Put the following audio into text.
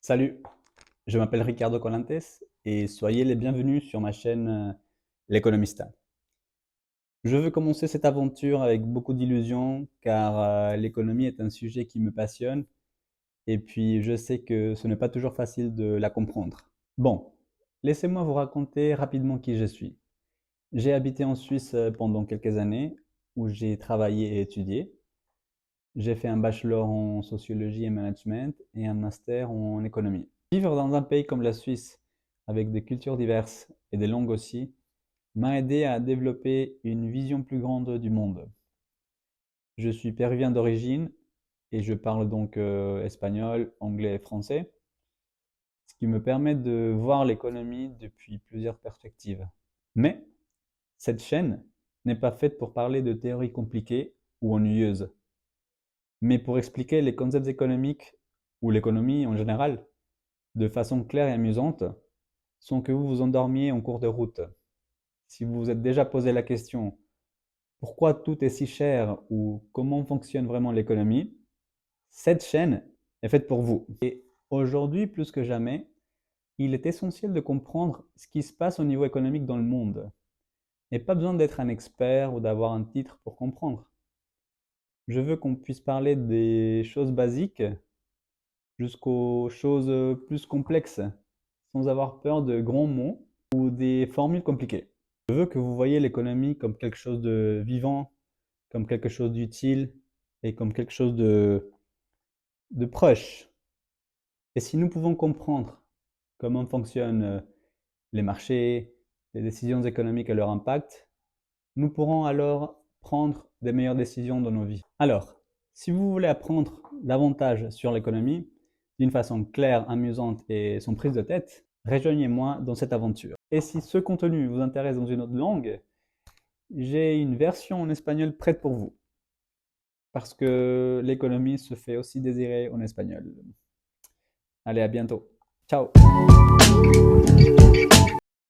Salut, je m'appelle Ricardo Colantes et soyez les bienvenus sur ma chaîne L'Economista. Je veux commencer cette aventure avec beaucoup d'illusions car l'économie est un sujet qui me passionne et puis je sais que ce n'est pas toujours facile de la comprendre. Bon, laissez-moi vous raconter rapidement qui je suis. J'ai habité en Suisse pendant quelques années où j'ai travaillé et étudié. J'ai fait un bachelor en sociologie et management et un master en économie. Vivre dans un pays comme la Suisse, avec des cultures diverses et des langues aussi, m'a aidé à développer une vision plus grande du monde. Je suis péruvien d'origine et je parle donc espagnol, anglais et français, ce qui me permet de voir l'économie depuis plusieurs perspectives. Mais cette chaîne n'est pas faite pour parler de théories compliquées ou ennuyeuses, mais pour expliquer les concepts économiques ou l'économie en général de façon claire et amusante, sans que vous vous endormiez en cours de route. Si vous vous êtes déjà posé la question pourquoi tout est si cher ou comment fonctionne vraiment l'économie, cette chaîne est faite pour vous. Et aujourd'hui, plus que jamais, il est essentiel de comprendre ce qui se passe au niveau économique dans le monde. Et pas besoin d'être un expert ou d'avoir un titre pour comprendre. Je veux qu'on puisse parler des choses basiques jusqu'aux choses plus complexes, sans avoir peur de grands mots ou des formules compliquées. Je veux que vous voyez l'économie comme quelque chose de vivant, comme quelque chose d'utile et comme quelque chose de proche. Et si nous pouvons comprendre comment fonctionnent les marchés, les décisions économiques et leur impact, nous pourrons alors prendre des meilleures décisions dans nos vies. Alors, si vous voulez apprendre davantage sur l'économie, d'une façon claire, amusante et sans prise de tête, rejoignez-moi dans cette aventure. Et si ce contenu vous intéresse dans une autre langue, j'ai une version en espagnol prête pour vous. Parce que l'économie se fait aussi désirer en espagnol. Allez, à bientôt. Ciao!